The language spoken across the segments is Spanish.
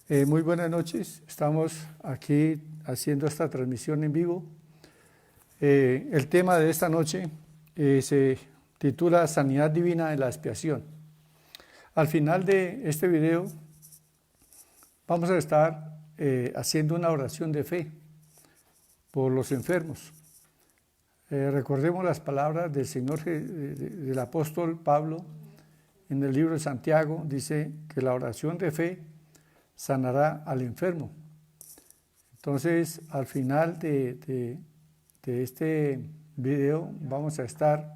Muy buenas noches, estamos aquí haciendo esta transmisión en vivo. El tema de esta noche se titula Sanidad Divina en la Expiación. Al final de este video vamos a estar haciendo una oración de fe por los enfermos. Recordemos las palabras del Señor, del apóstol Pablo en el libro de Santiago. Dice que la oración de fe sanará al enfermo. Entonces, al final de este video vamos a estar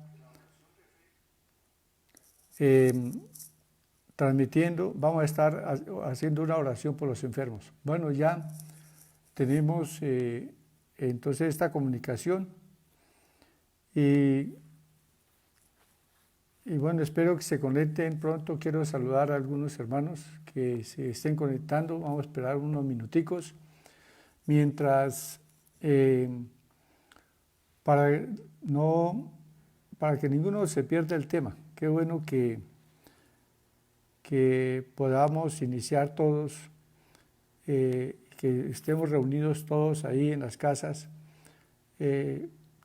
transmitiendo, vamos a estar haciendo una oración por los enfermos. Bueno, ya tenemos entonces esta comunicación y bueno, espero que se conecten pronto. Quiero saludar a algunos hermanos que se estén conectando. Vamos a esperar unos minuticos mientras para que ninguno se pierda el tema. Qué bueno que podamos iniciar todos, que estemos reunidos todos ahí en las casas.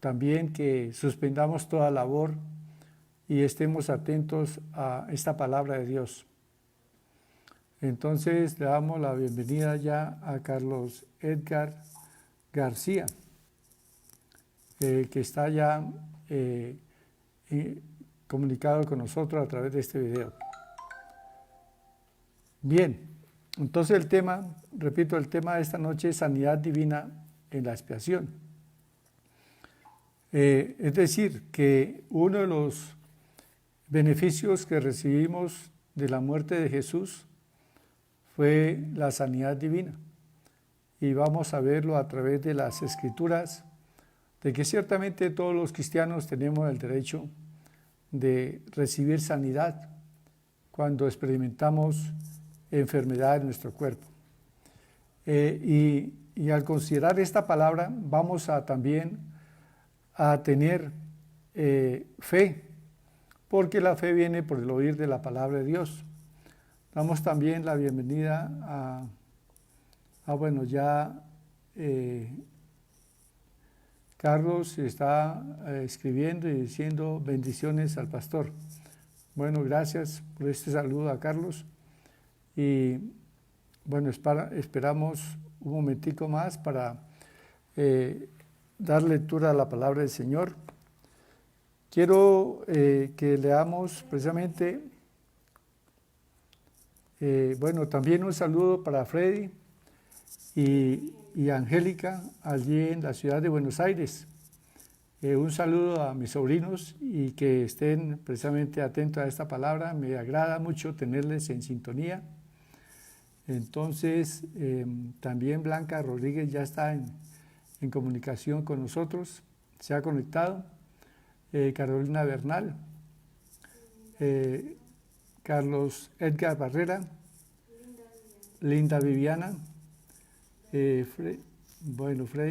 También que suspendamos toda labor y estemos atentos a esta palabra de Dios. Entonces le damos la bienvenida ya a Carlos Edgar García, que está ya comunicado con nosotros a través de este video. Bien, entonces el tema, repito, el tema de esta noche es sanidad divina en la expiación. Es decir, que uno de los beneficios que recibimos de la muerte de Jesús fue la sanidad divina. Y vamos a verlo a través de las Escrituras, de que ciertamente todos los cristianos tenemos el derecho de recibir sanidad cuando experimentamos enfermedad en nuestro cuerpo. Y al considerar esta palabra vamos a también a tener fe, porque la fe viene por el oír de la palabra de Dios. Damos también la bienvenida bueno, ya Carlos está escribiendo y diciendo bendiciones al pastor. Bueno, gracias por este saludo a Carlos. Y bueno, esperamos un momentico más para dar lectura a la palabra del Señor. Quiero que leamos precisamente, bueno, también un saludo para Freddy y Angélica, allí en la ciudad de Buenos Aires. Un saludo a mis sobrinos y que estén precisamente atentos a esta palabra. Me agrada mucho tenerles en sintonía. Entonces, también Blanca Rodríguez ya está en comunicación con nosotros, se ha conectado. Carolina Bernal, Carlos Edgar Barrera, Linda Viviana, Freddy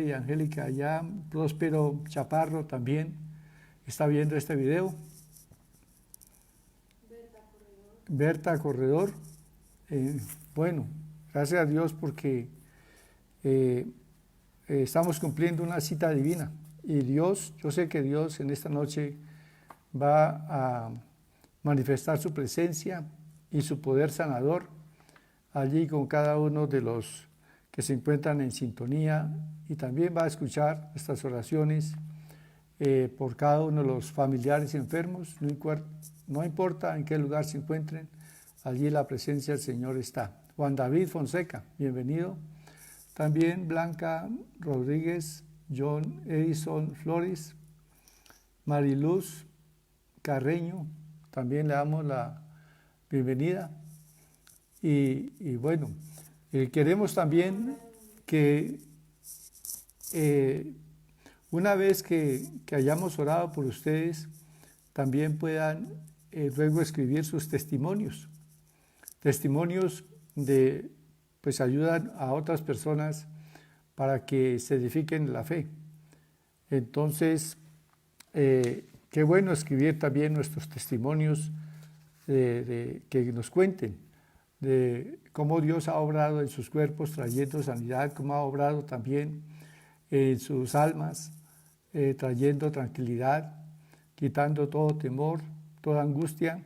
y Angélica allá, Próspero Chaparro también está viendo este video. Berta Corredor. Bueno, gracias a Dios porque estamos cumpliendo una cita divina. Y Dios, yo sé que Dios en esta noche va a manifestar su presencia y su poder sanador allí con cada uno de los que se encuentran en sintonía, y también va a escuchar estas oraciones por cada uno de los familiares enfermos. No importa en qué lugar se encuentren, allí la presencia del Señor está. Juan David Fonseca, bienvenido. También Blanca Rodríguez, John Edison Flores, Mariluz Carreño, también le damos la bienvenida. Y bueno, queremos también que una vez que hayamos orado por ustedes, también puedan luego escribir sus testimonios. Testimonios pues ayudan a otras personas para que se edifiquen la fe. Entonces, qué bueno escribir también nuestros testimonios, que nos cuenten de cómo Dios ha obrado en sus cuerpos trayendo sanidad, cómo ha obrado también en sus almas, trayendo tranquilidad, quitando todo temor, toda angustia.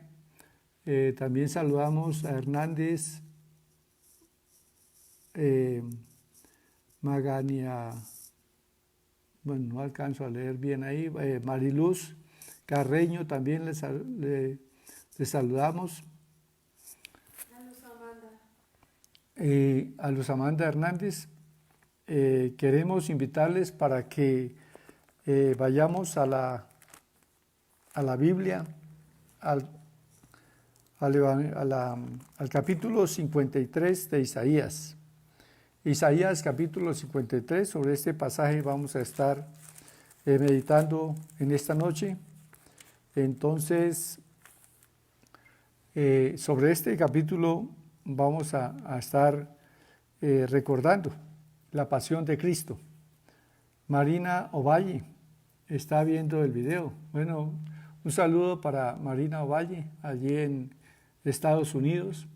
También saludamos a Hernández Magania, bueno, no alcanzo a leer bien ahí, Mariluz Carreño también le saludamos. A Luz Amanda Hernández, queremos invitarles para que vayamos a la Biblia, al capítulo 53 de Isaías. Isaías capítulo 53, sobre este pasaje vamos a estar meditando en esta noche. Entonces, sobre este capítulo vamos a estar recordando la pasión de Cristo. Marina Ovalle está viendo el video. Bueno, un saludo para Marina Ovalle, allí en Estados Unidos,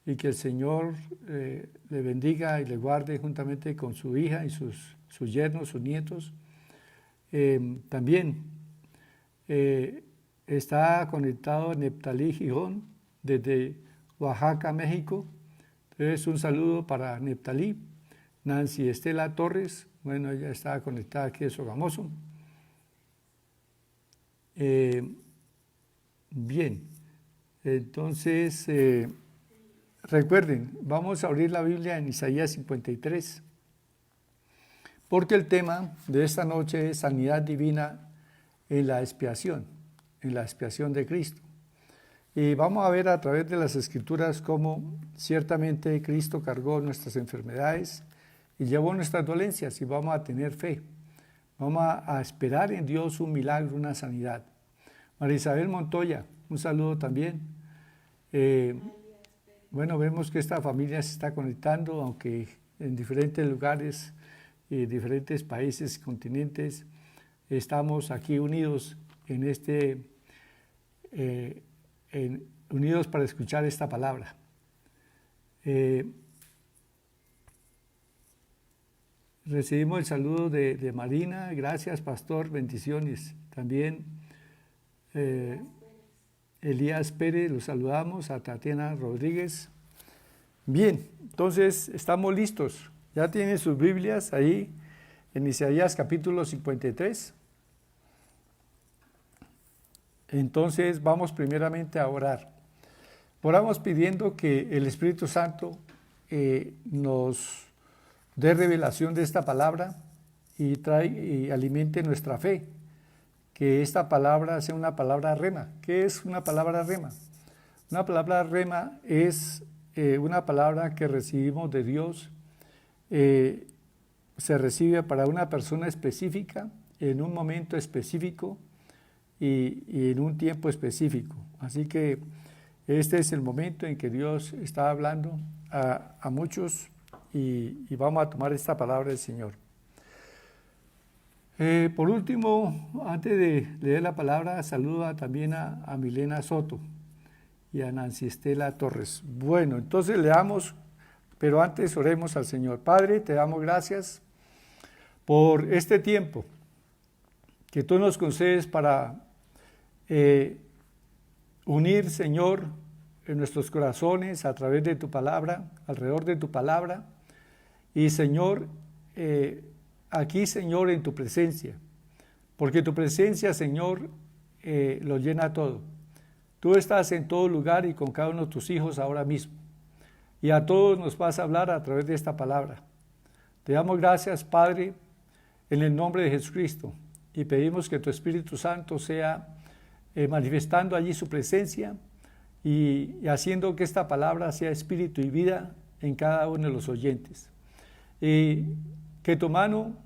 y que el Señor le bendiga y le guarde juntamente con su hija y sus yernos, sus nietos. También está conectado Neptalí Gijón desde Oaxaca, México. Entonces, un saludo para Neptalí. Nancy Estela Torres, bueno, ella está conectada aquí de Sogamoso. Bien, entonces recuerden, vamos a abrir la Biblia en Isaías 53, porque el tema de esta noche es sanidad divina en la expiación de Cristo. Y vamos a ver a través de las Escrituras cómo ciertamente Cristo cargó nuestras enfermedades y llevó nuestras dolencias, y vamos a tener fe. Vamos a esperar en Dios un milagro, una sanidad. María Isabel Montoya, un saludo también. Bueno, vemos que esta familia se está conectando, aunque en diferentes lugares, diferentes países, continentes, estamos aquí unidos en unidos para escuchar esta palabra. Recibimos el saludo de Marina, gracias pastor, bendiciones. También Elías Pérez, los saludamos, a Tatiana Rodríguez. Bien, entonces estamos listos. Ya tienen sus Biblias ahí en Isaías capítulo 53. Entonces vamos primeramente a orar. Oramos pidiendo que el Espíritu Santo nos dé revelación de esta palabra y alimente nuestra fe. Que esta palabra sea una palabra rema. ¿Qué es una palabra rema? Una palabra rema es una palabra que recibimos de Dios, se recibe para una persona específica, en un momento específico y en un tiempo específico. Así que este es el momento en que Dios está hablando a muchos y vamos a tomar esta palabra del Señor. Por último, antes de leer la palabra, saluda también a Milena Soto y a Nancy Estela Torres. Bueno, entonces leamos, pero antes oremos al Señor. Padre, te damos gracias por este tiempo que tú nos concedes para unir, Señor, en nuestros corazones a través de tu palabra, alrededor de tu palabra, y Señor, aquí, Señor, en tu presencia, porque tu presencia, Señor, lo llena todo. Tú estás en todo lugar y con cada uno de tus hijos ahora mismo, y a todos nos vas a hablar a través de esta palabra. Te damos gracias, Padre, en el nombre de Jesucristo, y pedimos que tu Espíritu Santo sea manifestando allí su presencia y haciendo que esta palabra sea espíritu y vida en cada uno de los oyentes. Y que tu mano,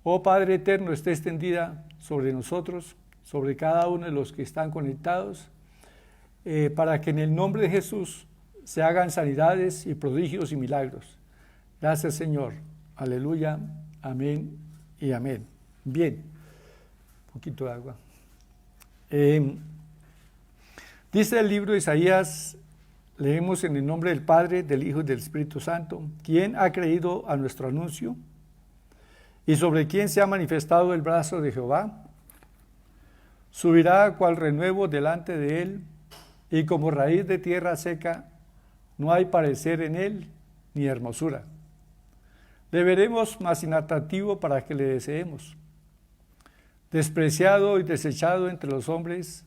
oh Padre eterno, esté extendida sobre nosotros, sobre cada uno de los que están conectados, para que en el nombre de Jesús se hagan sanidades y prodigios y milagros. Gracias, Señor. Aleluya. Amén y amén. Bien. Un poquito de agua. Dice el libro de Isaías Leemos en el nombre del Padre, del Hijo y del Espíritu Santo. ¿Quién ha creído a nuestro anuncio? ¿Y sobre quién se ha manifestado el brazo de Jehová? Subirá cual renuevo delante de él, y como raíz de tierra seca, no hay parecer en él ni hermosura. Le veremos más inatractivo para que le deseemos. Despreciado y desechado entre los hombres,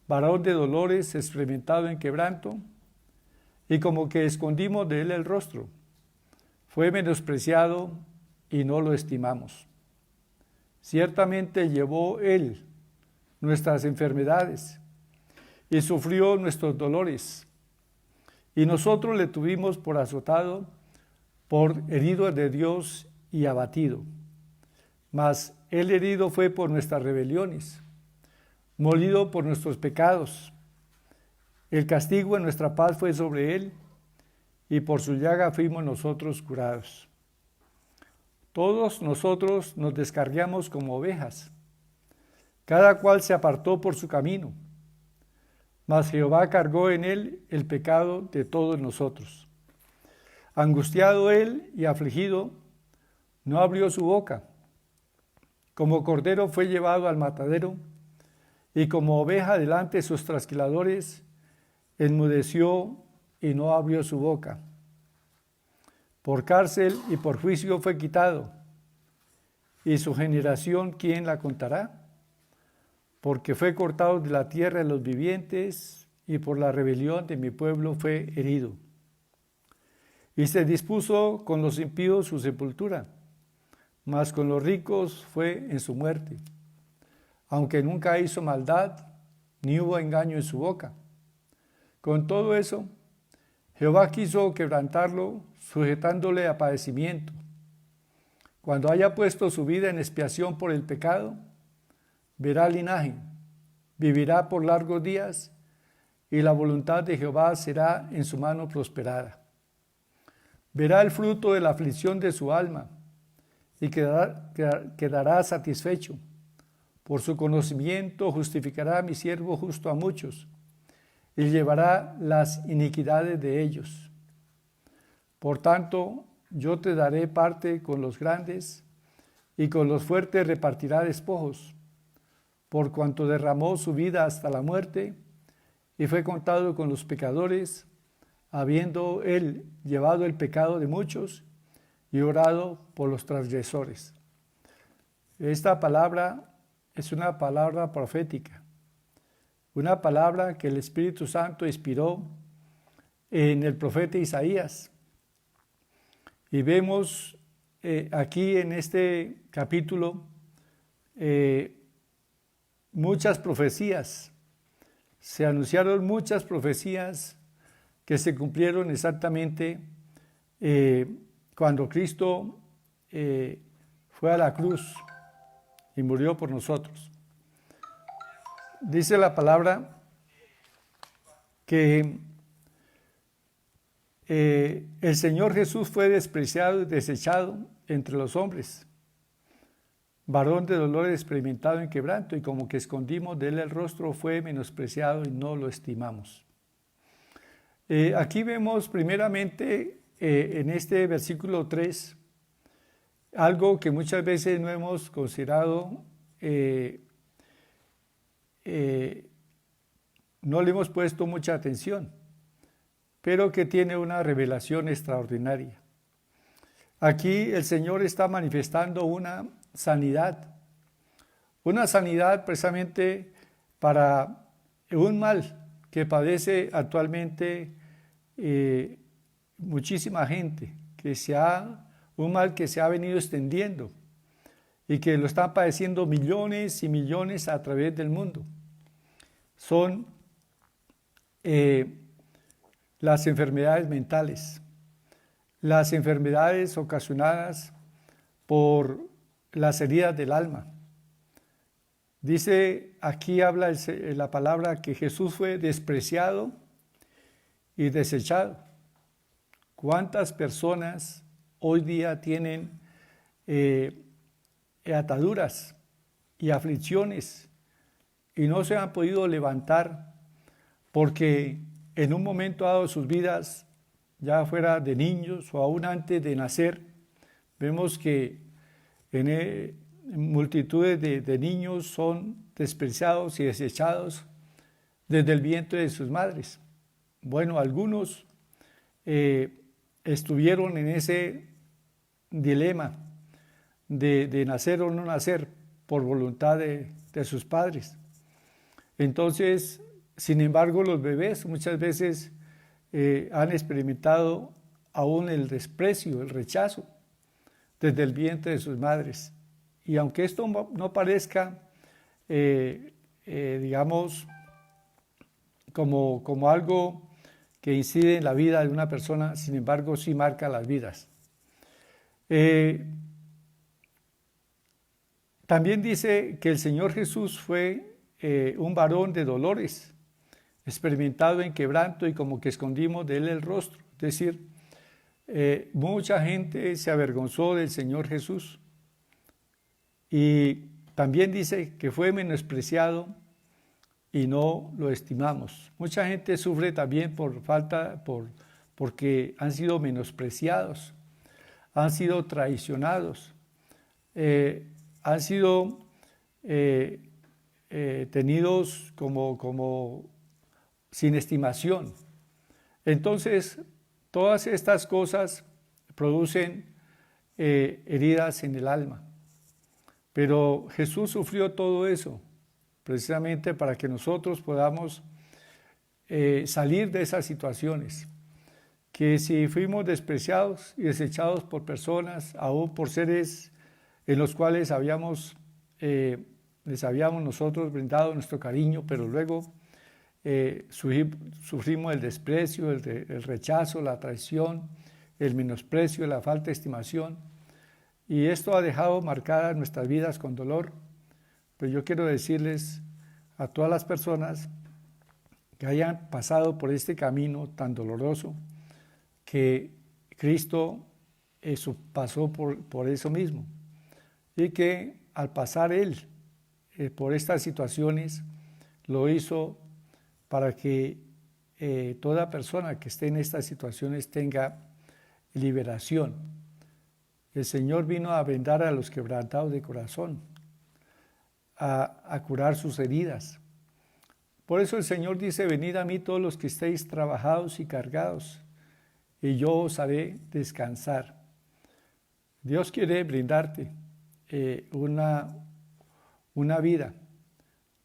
varón de dolores, experimentado en quebranto, y como que escondimos de él el rostro. Fue menospreciado y no lo estimamos. Ciertamente llevó él nuestras enfermedades y sufrió nuestros dolores, y nosotros le tuvimos por azotado, por herido de Dios y abatido. Mas él herido fue por nuestras rebeliones, molido por nuestros pecados. El castigo en nuestra paz fue sobre él, y por su llaga fuimos nosotros curados. Todos nosotros nos descarriamos como ovejas, cada cual se apartó por su camino, mas Jehová cargó en él el pecado de todos nosotros. Angustiado él y afligido, no abrió su boca. Como cordero fue llevado al matadero, y como oveja delante de sus trasquiladores, enmudeció y no abrió su boca. Por cárcel y por juicio fue quitado, y su generación, ¿quién la contará? Porque fue cortado de la tierra de los vivientes, y por la rebelión de mi pueblo fue herido. Y se dispuso con los impíos su sepultura, mas con los ricos fue en su muerte, aunque nunca hizo maldad, ni hubo engaño en su boca. Con todo eso, Jehová quiso quebrantarlo, sujetándole a padecimiento. Cuando haya puesto su vida en expiación por el pecado, verá linaje, vivirá por largos días, y la voluntad de Jehová será en su mano prosperada. Verá el fruto de la aflicción de su alma, y quedará satisfecho. Por su conocimiento justificará a mi siervo justo a muchos, y llevará las iniquidades de ellos. Por tanto, yo te daré parte con los grandes, y con los fuertes repartirá despojos, por cuanto derramó su vida hasta la muerte, y fue contado con los pecadores, habiendo él llevado el pecado de muchos, y orado por los transgresores. Esta palabra es una palabra profética, una palabra que el Espíritu Santo inspiró en el profeta Isaías. Y vemos aquí en este capítulo muchas profecías. Se anunciaron muchas profecías que se cumplieron exactamente cuando Cristo fue a la cruz y murió por nosotros. Dice la palabra que el Señor Jesús fue despreciado y desechado entre los hombres, varón de dolores, experimentado en quebranto, y como que escondimos de él el rostro, fue menospreciado y no lo estimamos. Aquí vemos primeramente en este versículo 3 algo que muchas veces no hemos considerado, no le hemos puesto mucha atención, pero que tiene una revelación extraordinaria. Aquí el Señor está manifestando una sanidad precisamente para un mal que padece actualmente muchísima gente, un mal que se ha venido extendiendo y que lo están padeciendo millones y millones a través del mundo. Son las enfermedades mentales, las enfermedades ocasionadas por las heridas del alma. Dice, aquí habla la palabra que Jesús fue despreciado y desechado. ¿Cuántas personas hoy día tienen ataduras y aflicciones y no se han podido levantar porque en un momento dado de sus vidas, ya fuera de niños o aún antes de nacer, vemos que en multitudes de niños son despreciados y desechados desde el vientre de sus madres. Bueno, algunos estuvieron en ese dilema de nacer o no nacer por voluntad de sus padres. Entonces, sin embargo, los bebés muchas veces han experimentado aún el desprecio, el rechazo desde el vientre de sus madres. Y aunque esto no parezca, digamos, como algo que incide en la vida de una persona, sin embargo, sí marca las vidas. También dice que el Señor Jesús fue un varón de dolores, experimentado en quebranto y como que escondimos de él el rostro. Es decir, mucha gente se avergonzó del Señor Jesús. Y también dice que fue menospreciado y no lo estimamos. Mucha gente sufre también porque han sido menospreciados, han sido traicionados, han sido tenidos como sin estimación. Entonces, todas estas cosas producen heridas en el alma. Pero Jesús sufrió todo eso precisamente para que nosotros podamos salir de esas situaciones. Que si fuimos despreciados y desechados por personas, aún por seres en los cuales les habíamos nosotros brindado nuestro cariño, pero luego sufrimos el desprecio, el rechazo, la traición, el menosprecio, la falta de estimación. Y esto ha dejado marcadas nuestras vidas con dolor. Pero yo quiero decirles a todas las personas que hayan pasado por este camino tan doloroso, que Cristo pasó por eso mismo. Y que al pasar Él por estas situaciones, lo hizo para que toda persona que esté en estas situaciones tenga liberación. El Señor vino a vendar a los quebrantados de corazón, a curar sus heridas. Por eso el Señor dice: venid a mí todos los que estéis trabajados y cargados, y yo os haré descansar. Dios quiere brindarte una vida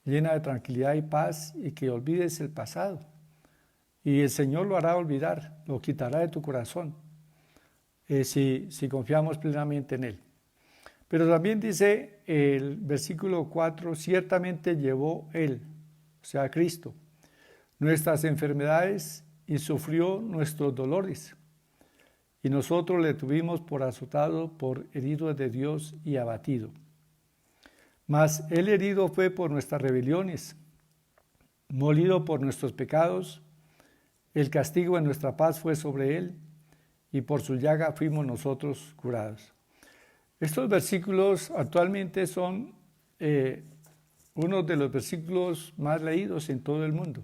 llena de tranquilidad y paz, y que olvides el pasado. Y el Señor lo hará olvidar, lo quitará de tu corazón, si confiamos plenamente en Él. Pero también dice el versículo 4, ciertamente llevó Él, o sea Cristo, nuestras enfermedades y sufrió nuestros dolores. Y nosotros le tuvimos por azotado, por herido de Dios y abatido. Mas Él herido fue por nuestras rebeliones, molido por nuestros pecados. El castigo de nuestra paz fue sobre Él, y por su llaga fuimos nosotros curados. Estos versículos actualmente son uno de los versículos más leídos en todo el mundo,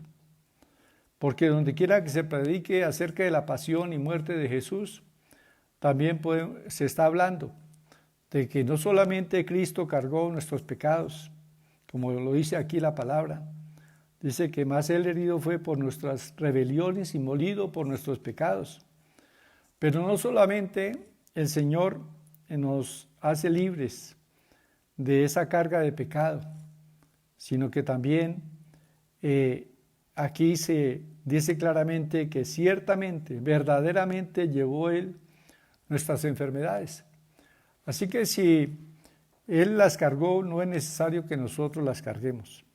porque donde quiera que se predique acerca de la pasión y muerte de Jesús, también se está hablando de que no solamente Cristo cargó nuestros pecados, como lo dice aquí la palabra, dice que más Él herido fue por nuestras rebeliones y molido por nuestros pecados. Pero no solamente el Señor nos hace libres de esa carga de pecado, sino que también aquí se dice claramente que ciertamente, verdaderamente llevó Él nuestras enfermedades. Así que si Él las cargó, no es necesario que nosotros las carguemos.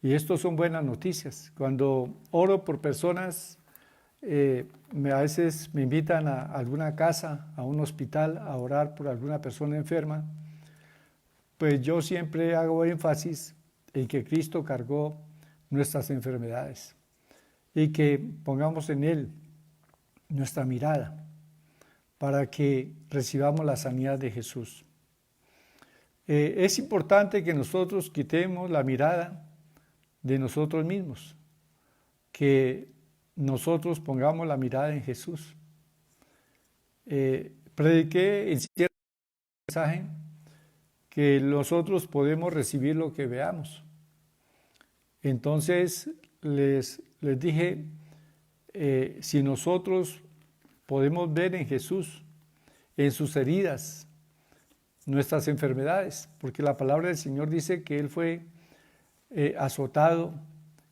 Y esto son buenas noticias. Cuando oro por personas, a veces me invitan a alguna casa, a un hospital, a orar por alguna persona enferma, pues yo siempre hago énfasis en que Cristo cargó nuestras enfermedades y que pongamos en Él nuestra mirada para que recibamos la sanidad de Jesús. Es importante que nosotros quitemos la mirada de nosotros mismos, que nosotros pongamos la mirada en Jesús. Prediqué en cierto mensaje que nosotros podemos recibir lo que veamos. Entonces les dije, si nosotros podemos ver en Jesús, en sus heridas, nuestras enfermedades, porque la palabra del Señor dice que Él fue azotado,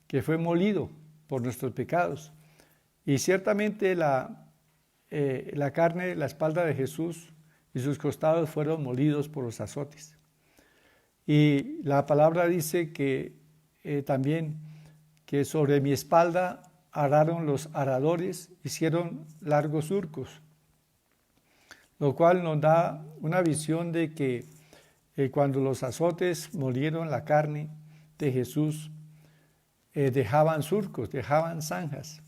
que fue molido por nuestros pecados. Y ciertamente la carne, la espalda de Jesús y sus costados fueron molidos por los azotes. Y la palabra dice que también que sobre mi espalda araron los aradores, hicieron largos surcos, lo cual nos da una visión de que cuando los azotes molieron la carne de Jesús, dejaban surcos, dejaban zanjas.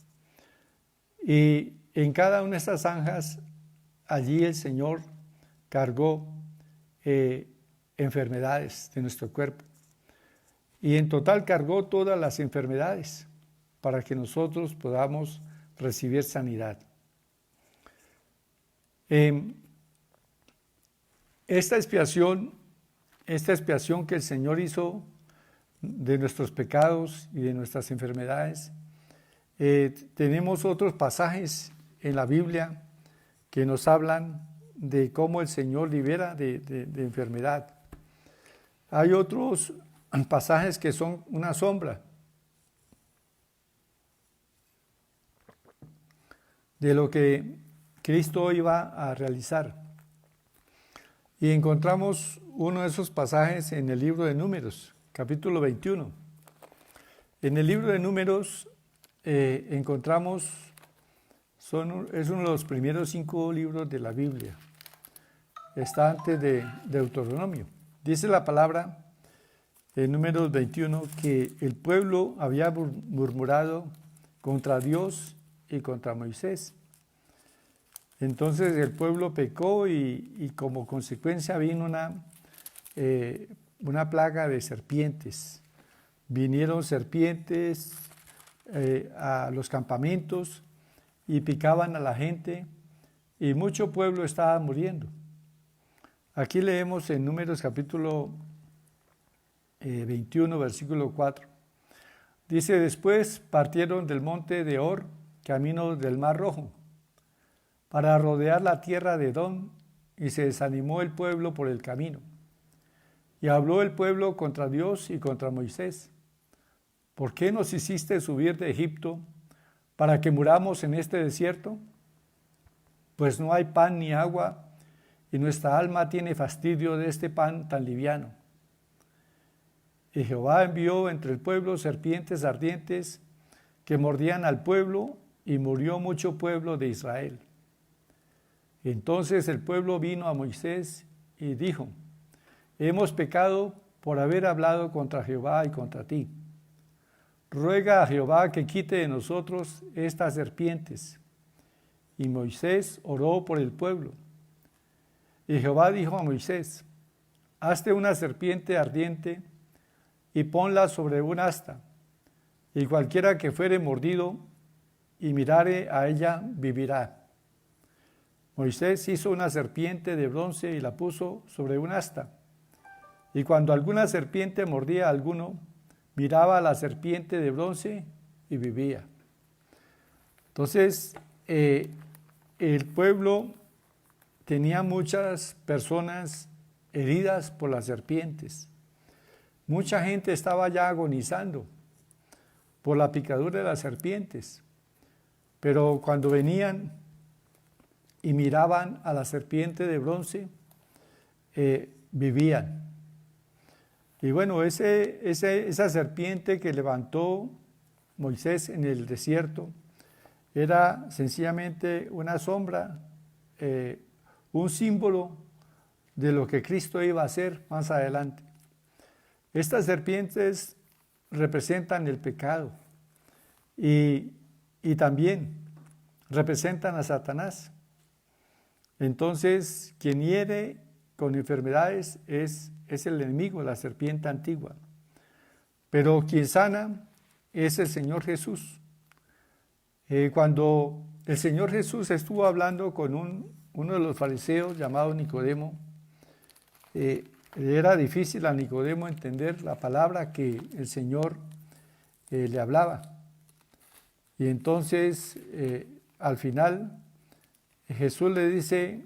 Y en cada una de estas zanjas, allí el Señor cargó enfermedades de nuestro cuerpo. Y en total cargó todas las enfermedades para que nosotros podamos recibir sanidad. Esta expiación que el Señor hizo de nuestros pecados y de nuestras enfermedades, tenemos otros pasajes en la Biblia que nos hablan de cómo el Señor libera de enfermedad. Hay otros pasajes que son una sombra de lo que Cristo iba a realizar. Y encontramos uno de esos pasajes en el libro de Números, capítulo 21. En el libro de Números encontramos, es uno de los primeros 5 libros de la Biblia. Está antes de Deuteronomio. Dice la palabra en Números 21 que el pueblo había murmurado contra Dios y contra Moisés. Entonces el pueblo pecó y como consecuencia vino una plaga de serpientes. Vinieron serpientes a los campamentos y picaban a la gente y mucho pueblo estaba muriendo. Aquí leemos en Números capítulo 21, versículo 4. Dice, después partieron del monte de Hor, camino del Mar Rojo, para rodear la tierra de Edom, y se desanimó el pueblo por el camino. Y habló el pueblo contra Dios y contra Moisés. ¿Por qué nos hiciste subir de Egipto para que muramos en este desierto? Pues no hay pan ni agua, y nuestra alma tiene fastidio de este pan tan liviano. Y Jehová envió entre el pueblo serpientes ardientes que mordían al pueblo, y murió mucho pueblo de Israel. Entonces el pueblo vino a Moisés y dijo, hemos pecado por haber hablado contra Jehová y contra ti. Ruega a Jehová que quite de nosotros estas serpientes. Y Moisés oró por el pueblo. Y Jehová dijo a Moisés, hazte una serpiente ardiente y ponla sobre un asta, y cualquiera que fuere mordido y mirare a ella vivirá. Moisés hizo una serpiente de bronce y la puso sobre un asta, y cuando alguna serpiente mordía a alguno, miraba a la serpiente de bronce y vivía. Entonces, el pueblo tenía muchas personas heridas por las serpientes. Mucha gente estaba ya agonizando por la picadura de las serpientes, pero cuando venían y miraban a la serpiente de bronce, vivían. Y bueno, esa serpiente que levantó Moisés en el desierto era sencillamente una sombra, un símbolo de lo que Cristo iba a hacer más adelante. Estas serpientes representan el pecado y también representan a Satanás. Entonces, quien hiere con enfermedades es el enemigo, la serpiente antigua. Pero quien sana es el Señor Jesús. Cuando el Señor Jesús estuvo hablando con uno de los fariseos llamado Nicodemo, era difícil a Nicodemo entender la palabra que el Señor le hablaba. Y entonces, al final, Jesús le dice,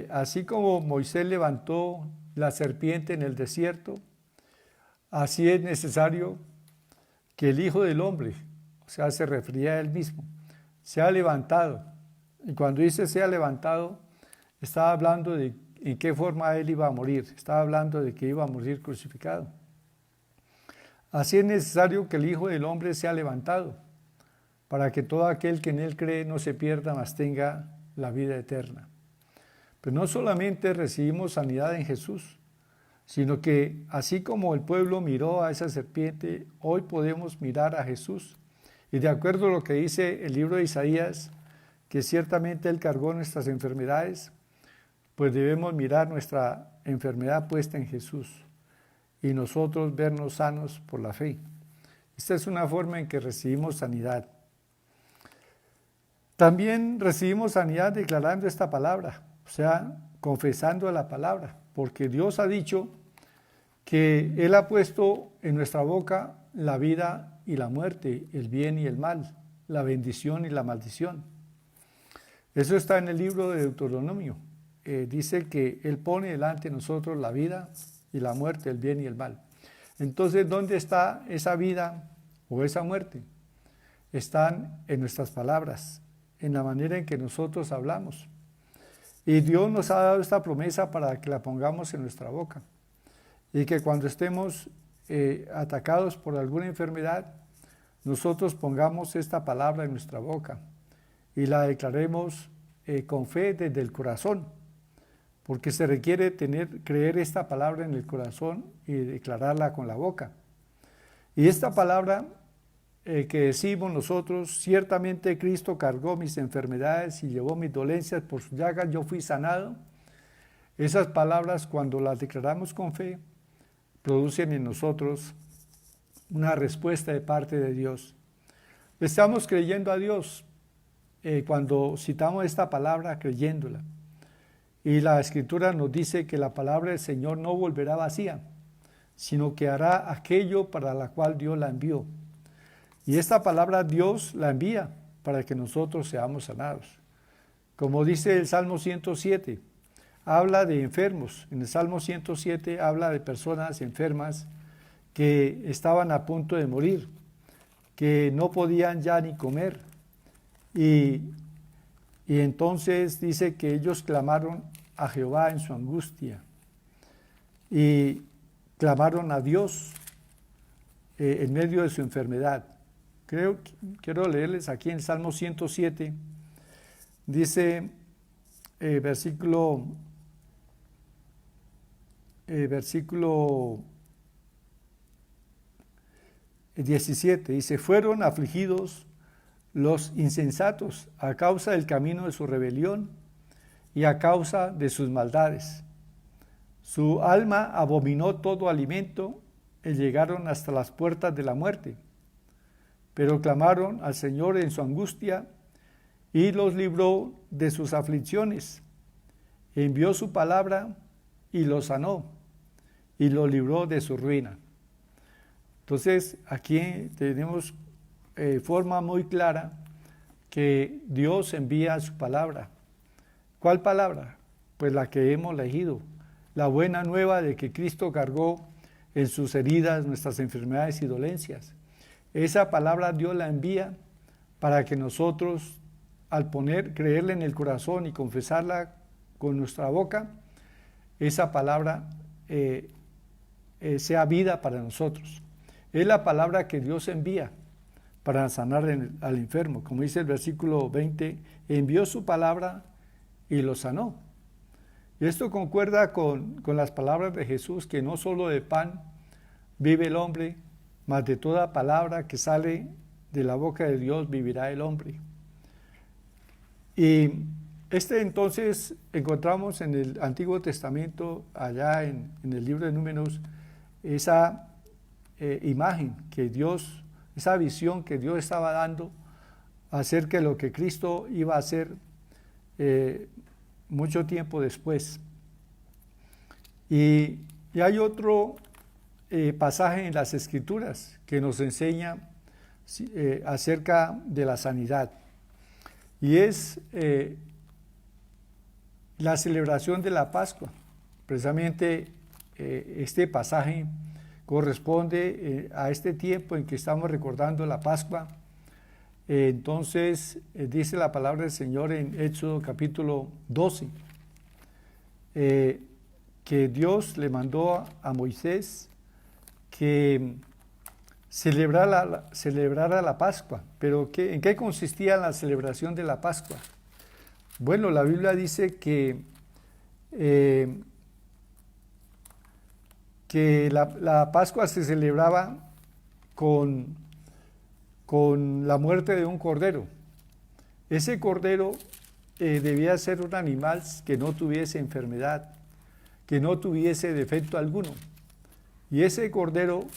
así como Moisés levantó la serpiente en el desierto, así es necesario que el Hijo del Hombre, o sea, se refería a él mismo, sea levantado. Y cuando dice sea levantado, estaba hablando de en qué forma él iba a morir. Estaba hablando de que iba a morir crucificado. Así es necesario que el Hijo del Hombre sea levantado, para que todo aquel que en él cree no se pierda, mas tenga la vida eterna. Pero no solamente recibimos sanidad en Jesús, sino que así como el pueblo miró a esa serpiente, hoy podemos mirar a Jesús. Y de acuerdo a lo que dice el libro de Isaías, que ciertamente Él cargó nuestras enfermedades, pues debemos mirar nuestra enfermedad puesta en Jesús y nosotros vernos sanos por la fe. Esta es una forma en que recibimos sanidad. También recibimos sanidad declarando esta palabra, o sea, confesando la palabra, porque Dios ha dicho que Él ha puesto en nuestra boca la vida y la muerte, el bien y el mal, la bendición y la maldición. Eso está en el libro de Deuteronomio. Dice que Él pone delante de nosotros la vida y la muerte, el bien y el mal. Entonces, ¿dónde está esa vida o esa muerte? Están en nuestras palabras, en la manera en que nosotros hablamos. Y Dios nos ha dado esta promesa para que la pongamos en nuestra boca. Y que cuando estemos atacados por alguna enfermedad, nosotros pongamos esta palabra en nuestra boca y la declaremos con fe desde el corazón, porque se requiere creer esta palabra en el corazón y declararla con la boca. Y esta palabra que decimos nosotros, ciertamente Cristo cargó mis enfermedades y llevó mis dolencias, por sus llagas yo fui sanado. Esas palabras, cuando las declaramos con fe, producen en nosotros una respuesta de parte de Dios. Le estamos creyendo a Dios cuando citamos esta palabra, creyéndola. Y la Escritura nos dice que la palabra del Señor no volverá vacía, sino que hará aquello para la cual Dios la envió. Y esta palabra Dios la envía para que nosotros seamos sanados. Como dice el Salmo 107, habla de enfermos. En el Salmo 107 habla de personas enfermas que estaban a punto de morir, que no podían ya ni comer. Y entonces dice que ellos clamaron a Jehová en su angustia y clamaron a Dios en medio de su enfermedad. Quiero leerles aquí en Salmo 107, dice versículo 17, dice, fueron afligidos los insensatos a causa del camino de su rebelión y a causa de sus maldades. Su alma abominó todo alimento y llegaron hasta las puertas de la muerte. Pero clamaron al Señor en su angustia y los libró de sus aflicciones. Envió su palabra y los sanó y los libró de su ruina. Entonces, aquí tenemos forma muy clara que Dios envía su palabra. ¿Cuál palabra? Pues la que hemos leído, la buena nueva de que Cristo cargó en sus heridas nuestras enfermedades y dolencias. Esa palabra Dios la envía para que nosotros, al creerla en el corazón y confesarla con nuestra boca, esa palabra sea vida para nosotros. Es la palabra que Dios envía para sanar al enfermo. Como dice el versículo 20, envió su palabra y lo sanó. Y esto concuerda con las palabras de Jesús, que no solo de pan vive el hombre, mas de toda palabra que sale de la boca de Dios vivirá el hombre. Y entonces encontramos en el Antiguo Testamento, allá en el libro de Números, esa imagen que Dios, esa visión que Dios estaba dando acerca de lo que Cristo iba a hacer mucho tiempo después. Y hay otro pasaje en las Escrituras que nos enseña acerca de la sanidad, y es la celebración de la Pascua. Precisamente este pasaje corresponde a este tiempo en que estamos recordando la Pascua. Entonces dice la palabra del Señor en Éxodo capítulo 12, que Dios le mandó a Moisés que celebrara la Pascua. Pero ¿en qué consistía la celebración de la Pascua? Bueno, la Biblia dice que la Pascua se celebraba con la muerte de un cordero. Ese cordero debía ser un animal que no tuviese enfermedad, que no tuviese defecto alguno. Y ese cordero,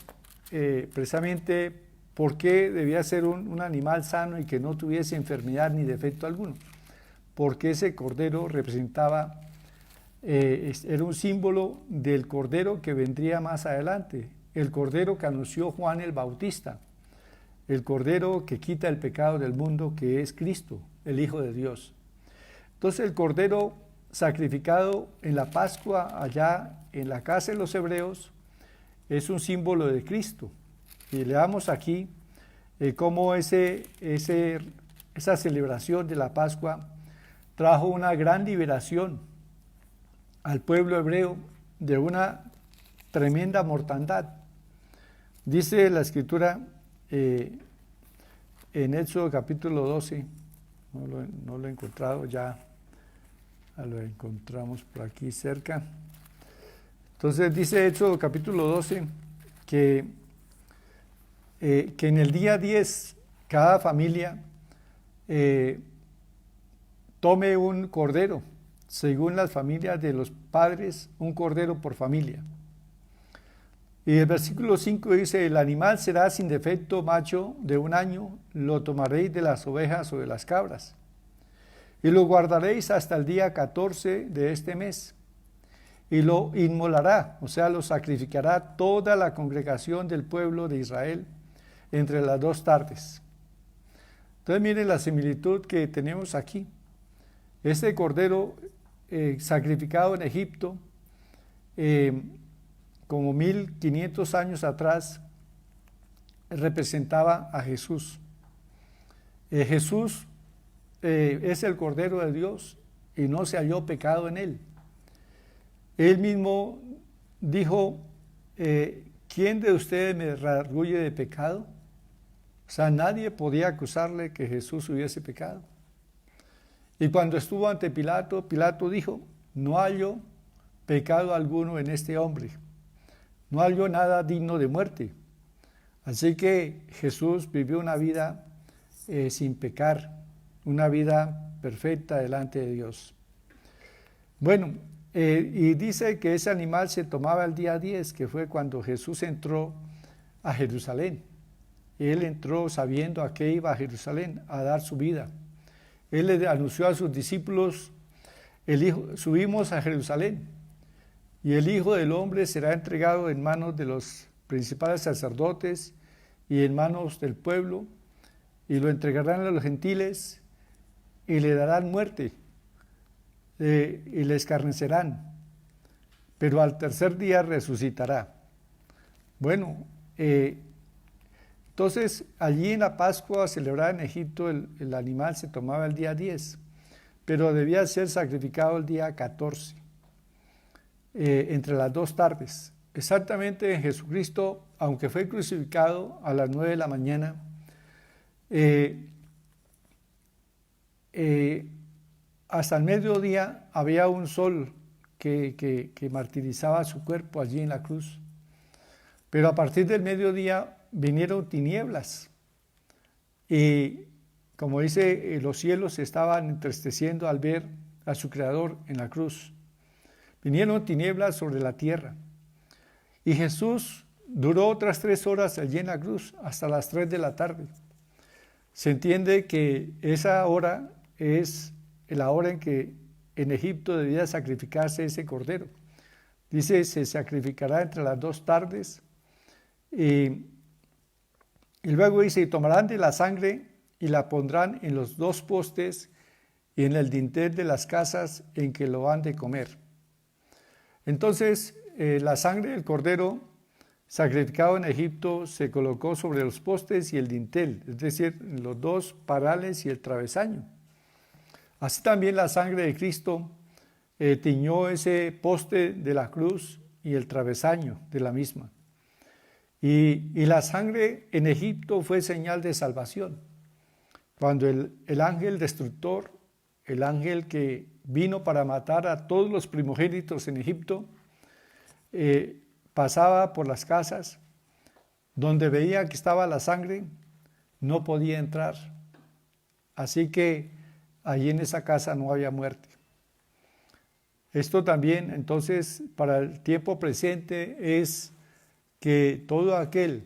precisamente, ¿por qué debía ser un animal sano y que no tuviese enfermedad ni defecto alguno? Porque ese cordero representaba, era un símbolo del cordero que vendría más adelante, el cordero que anunció Juan el Bautista, el cordero que quita el pecado del mundo, que es Cristo, el Hijo de Dios. Entonces el cordero sacrificado en la Pascua allá en la casa de los hebreos es un símbolo de Cristo. Y leamos aquí cómo esa celebración de la Pascua trajo una gran liberación al pueblo hebreo de una tremenda mortandad. Dice la Escritura en Éxodo capítulo 12, no lo he encontrado, ya lo encontramos por aquí cerca. Entonces dice Éxodo capítulo 12 que en el día 10 cada familia tome un cordero, según las familias de los padres, un cordero por familia. Y el versículo 5 dice: el animal será sin defecto, macho de 1 año, lo tomaréis de las ovejas o de las cabras, y lo guardaréis hasta el día 14 de este mes, y lo inmolará, o sea, lo sacrificará toda la congregación del pueblo de Israel entre las 2 tardes. Entonces miren la similitud que tenemos aquí. Este cordero sacrificado en Egipto, como 1500 años atrás, representaba a Jesús. Jesús es el Cordero de Dios y no se halló pecado en él. Él mismo dijo, ¿quién de ustedes me redarguye de pecado? O sea, nadie podía acusarle que Jesús hubiese pecado. Y cuando estuvo ante Pilato, Pilato dijo, no hallo pecado alguno en este hombre, no hallo nada digno de muerte. Así que Jesús vivió una vida sin pecar, una vida perfecta delante de Dios. Bueno, y dice que ese animal se tomaba el día 10, que fue cuando Jesús entró a Jerusalén. Él entró sabiendo a qué iba a Jerusalén, a dar su vida. Él le anunció a sus discípulos, subimos a Jerusalén, y el Hijo del Hombre será entregado en manos de los principales sacerdotes y en manos del pueblo, y lo entregarán a los gentiles, y le darán muerte, y le escarnecerán, pero al tercer día resucitará. Bueno, entonces allí en la Pascua celebrada en Egipto, el animal se tomaba el día 10, pero debía ser sacrificado el día 14, entre las 2 tardes. Exactamente en Jesucristo, aunque fue crucificado a las 9 de la mañana, hasta el mediodía había un sol que martirizaba su cuerpo allí en la cruz. Pero a partir del mediodía vinieron tinieblas y, como dice, los cielos se estaban entristeciendo al ver a su Creador en la cruz. Vinieron tinieblas sobre la tierra y Jesús duró otras 3 horas allí en la cruz hasta las 3 de la tarde. Se entiende que esa hora es la hora en que en Egipto debía sacrificarse ese cordero. Dice, se sacrificará entre las 2 tardes. Y luego dice, y tomarán de la sangre y la pondrán en los 2 postes y en el dintel de las casas en que lo han de comer. Entonces, la sangre del cordero sacrificado en Egipto se colocó sobre los postes y el dintel, es decir, los 2 parales y el travesaño. Así también la sangre de Cristo tiñó ese poste de la cruz y el travesaño de la misma. Y la sangre en Egipto fue señal de salvación. Cuando el ángel destructor, el ángel que vino para matar a todos los primogénitos en Egipto, pasaba por las casas, donde veía que estaba la sangre, no podía entrar. Así que allí en esa casa no había muerte. Esto también, entonces, para el tiempo presente es que todo aquel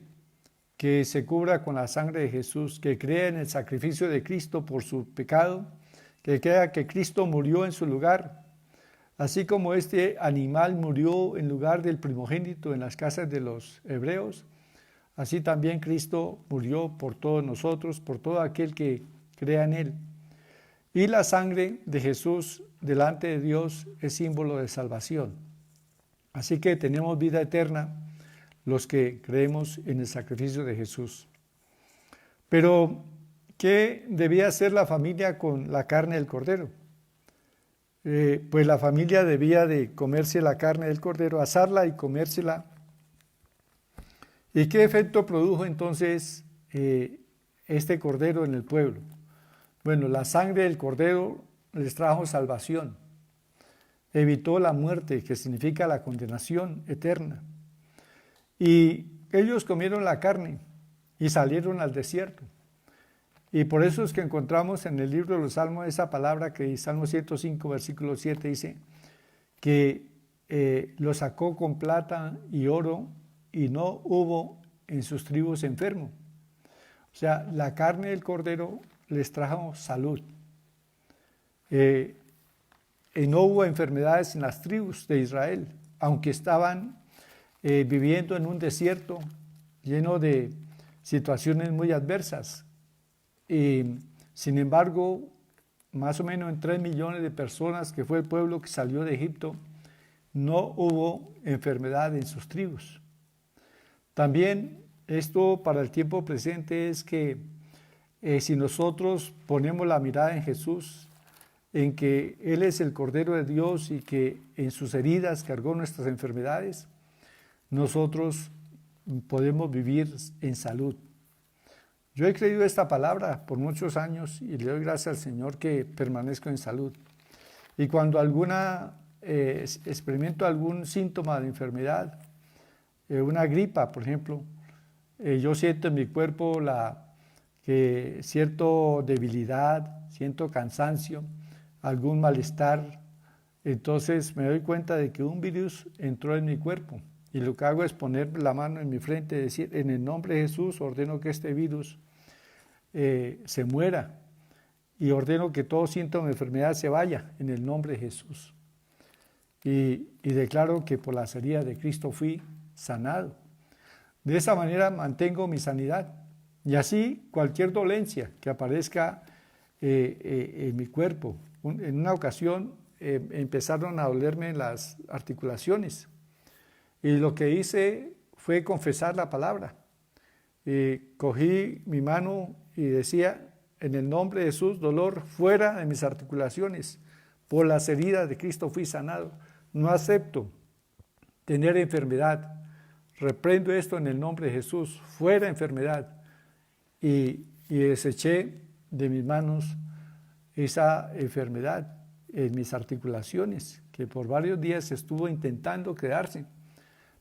que se cubra con la sangre de Jesús, que crea en el sacrificio de Cristo por su pecado, que crea que Cristo murió en su lugar, así como este animal murió en lugar del primogénito en las casas de los hebreos, así también Cristo murió por todos nosotros, por todo aquel que crea en Él. Y la sangre de Jesús delante de Dios es símbolo de salvación. Así que tenemos vida eterna los que creemos en el sacrificio de Jesús. Pero, ¿qué debía hacer la familia con la carne del cordero? Pues la familia debía de comerse la carne del cordero, asarla y comérsela. ¿Y qué efecto produjo entonces este cordero en el pueblo? Bueno, la sangre del cordero les trajo salvación, evitó la muerte, que significa la condenación eterna. Y ellos comieron la carne y salieron al desierto. Y por eso es que encontramos en el libro de los Salmos esa palabra que Salmo 105, versículo 7 dice que lo sacó con plata y oro y no hubo en sus tribus enfermo. O sea, la carne del cordero les trajo salud. Y no hubo enfermedades en las tribus de Israel, aunque estaban viviendo en un desierto lleno de situaciones muy adversas. Y, sin embargo, más o menos en 3 millones de personas, que fue el pueblo que salió de Egipto, no hubo enfermedad en sus tribus. También esto para el tiempo presente es que si nosotros ponemos la mirada en Jesús, en que Él es el Cordero de Dios y que en sus heridas cargó nuestras enfermedades, nosotros podemos vivir en salud. Yo he creído esta palabra por muchos años y le doy gracias al Señor que permanezco en salud. Y cuando experimento algún síntoma de enfermedad, una gripa, por ejemplo, yo siento en mi cuerpo cierta debilidad, siento cansancio, algún malestar. Entonces me doy cuenta de que un virus entró en mi cuerpo. Y lo que hago es poner la mano en mi frente y decir, en el nombre de Jesús ordeno que este virus se muera. Y ordeno que todo síntoma de enfermedad se vaya en el nombre de Jesús. Y declaro que por las heridas de Cristo fui sanado. De esa manera mantengo mi sanidad. Y así cualquier dolencia que aparezca en mi cuerpo. En una ocasión empezaron a dolerme las articulaciones. Y lo que hice fue confesar la palabra. Cogí mi mano y decía, en el nombre de Jesús, dolor fuera de mis articulaciones. Por las heridas de Cristo fui sanado. No acepto tener enfermedad. Reprendo esto en el nombre de Jesús. Fuera enfermedad. Y deseché de mis manos esa enfermedad en mis articulaciones, que por varios días estuvo intentando quedarse.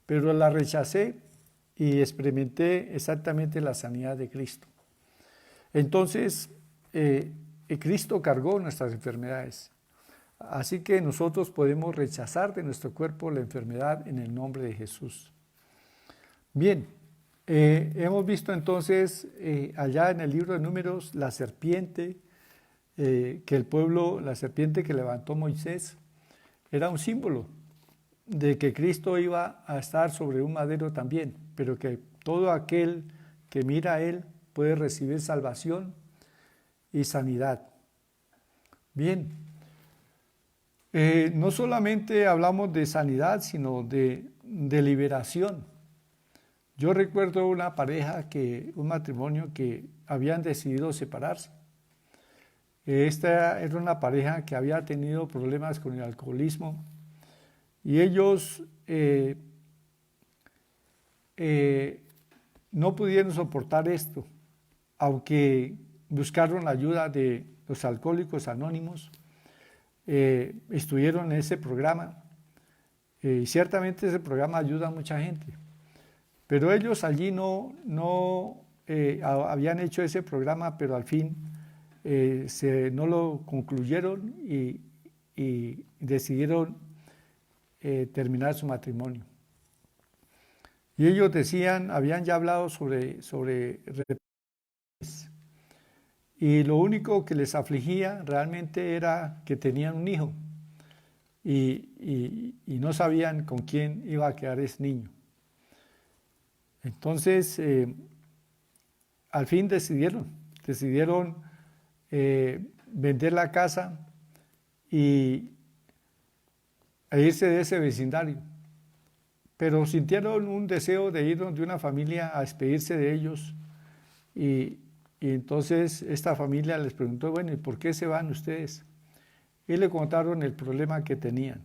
Pero la rechacé y experimenté exactamente la sanidad de Cristo. Entonces, Cristo cargó nuestras enfermedades. Así que nosotros podemos rechazar de nuestro cuerpo la enfermedad en el nombre de Jesús. Bien, Hemos visto entonces allá en el libro de Números la serpiente la serpiente que levantó Moisés, era un símbolo de que Cristo iba a estar sobre un madero también, pero que todo aquel que mira a Él puede recibir salvación y sanidad. Bien, no solamente hablamos de sanidad, sino de liberación. Yo recuerdo un matrimonio que habían decidido separarse. Esta era una pareja que había tenido problemas con el alcoholismo y ellos no pudieron soportar esto, aunque buscaron la ayuda de los Alcohólicos Anónimos, estuvieron en ese programa y ciertamente ese programa ayuda a mucha gente, pero ellos allí no habían hecho ese programa, pero al fin no lo concluyeron y decidieron terminar su matrimonio. Y ellos habían ya hablado sobre y lo único que les afligía realmente era que tenían un hijo y no sabían con quién iba a quedar ese niño. Entonces, al fin decidieron vender la casa e irse de ese vecindario. Pero sintieron un deseo de ir donde una familia a despedirse de ellos y entonces esta familia les preguntó, bueno, ¿y por qué se van ustedes? Y le contaron el problema que tenían.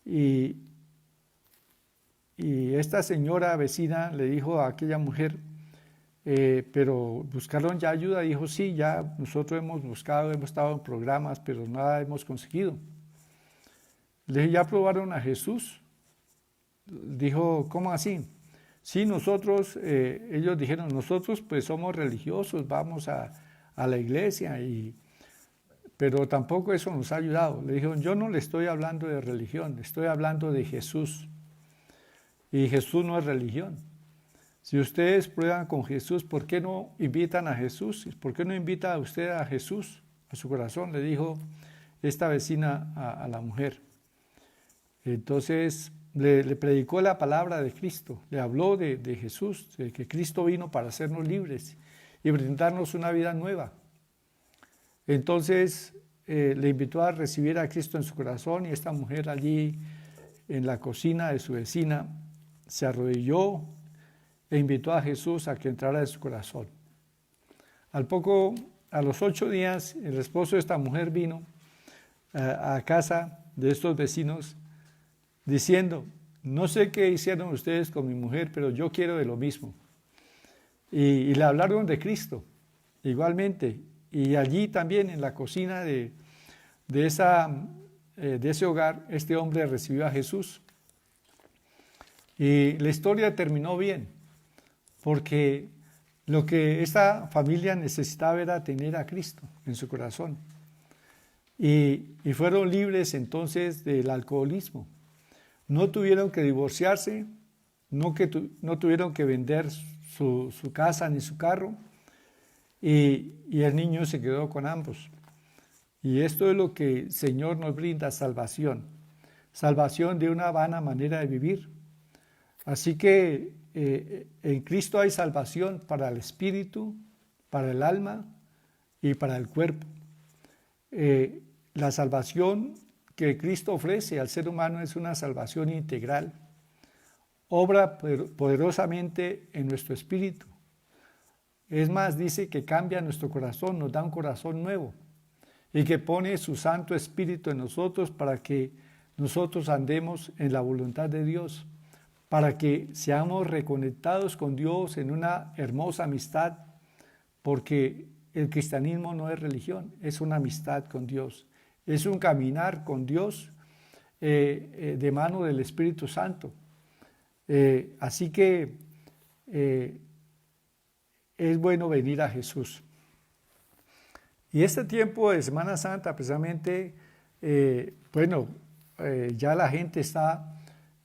Y esta señora vecina le dijo a aquella mujer, pero buscaron ya ayuda, dijo, sí, ya nosotros hemos buscado, hemos estado en programas, pero nada hemos conseguido. Le dije, ¿ya probaron a Jesús? Dijo, ¿cómo así? Sí, ellos dijeron, nosotros pues somos religiosos, vamos a la iglesia, pero tampoco eso nos ha ayudado. Le dijeron, yo no le estoy hablando de religión, estoy hablando de Jesús. Y Jesús no es religión. Si ustedes prueban con Jesús, ¿por qué no invitan a Jesús? ¿Por qué no invita a usted a Jesús a su corazón? Le dijo esta vecina a la mujer. Entonces le predicó la palabra de Cristo, le habló de Jesús, de que Cristo vino para hacernos libres y brindarnos una vida nueva. Entonces le invitó a recibir a Cristo en su corazón y esta mujer allí en la cocina de su vecina se arrodilló e invitó a Jesús a que entrara en su corazón. A los 8 días, el esposo de esta mujer vino a casa de estos vecinos diciendo, no sé qué hicieron ustedes con mi mujer, pero yo quiero de lo mismo. Y le hablaron de Cristo, igualmente. Y allí también, en la cocina de ese hogar, este hombre recibió a Jesús. Y la historia terminó bien, porque lo que esta familia necesitaba era tener a Cristo en su corazón. Y fueron libres entonces del alcoholismo. No tuvieron que divorciarse, no tuvieron que vender su casa ni su carro, y el niño se quedó con ambos. Y esto es lo que el Señor nos brinda, salvación de una vana manera de vivir. Así que en Cristo hay salvación para el espíritu, para el alma y para el cuerpo. La salvación que Cristo ofrece al ser humano es una salvación integral. Obra poderosamente en nuestro espíritu. Es más, dice que cambia nuestro corazón, nos da un corazón nuevo y que pone su Santo Espíritu en nosotros para que nosotros andemos en la voluntad de Dios, para que seamos reconectados con Dios en una hermosa amistad, porque el cristianismo no es religión, es una amistad con Dios, es un caminar con Dios de mano del Espíritu Santo. Así que es bueno venir a Jesús. Y este tiempo de Semana Santa, precisamente, ya la gente está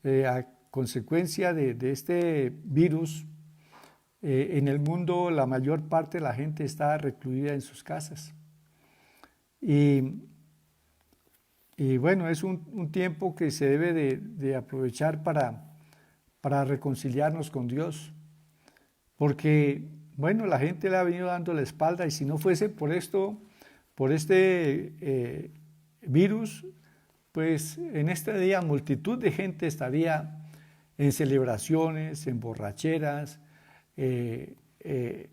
a consecuencia de este virus, En el mundo la mayor parte de la gente está recluida en sus casas. Y, y bueno, es un tiempo que se debe de aprovechar para reconciliarnos con Dios. Porque, bueno, la gente le ha venido dando la espalda y si no fuese por esto, por este virus, pues en este día multitud de gente estaría en celebraciones, en borracheras, eh, eh,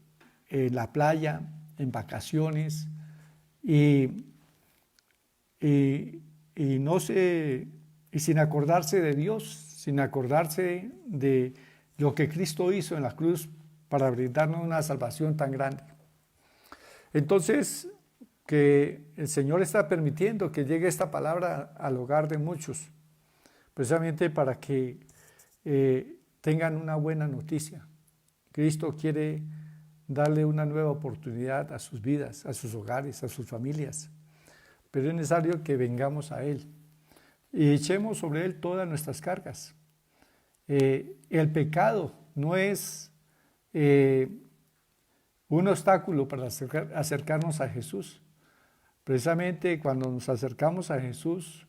en la playa, en vacaciones, y, y, y no se, y sin acordarse de Dios, sin acordarse de lo que Cristo hizo en la cruz para brindarnos una salvación tan grande. Entonces, que el Señor está permitiendo que llegue esta palabra al hogar de muchos, precisamente para que tengan una buena noticia. Cristo quiere darle una nueva oportunidad a sus vidas, a sus hogares, a sus familias, pero es necesario que vengamos a Él y echemos sobre Él todas nuestras cargas. El pecado no es un obstáculo para acercarnos a Jesús. Precisamente cuando nos acercamos a Jesús,